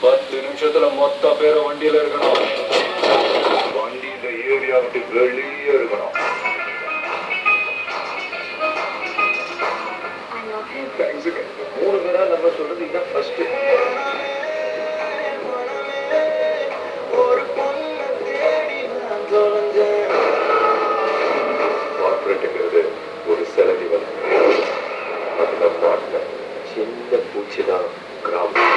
10 நிமிஷத்துல மொத்த பேரை வண்டியில இருக்கணும். வண்டி இந்த ஏரியா விட்டு வெளியே இருக்கணும். தேங்க்ஸுங்க. 3 பேரா நம்ம சொல்றது இதுதான் ஃபர்ஸ்ட். கார்பரேட்டுங்கிறது ஒரு செலவி வந்து அதுல மாட்ட சின்ன பூச்சி தான் கிராமம்.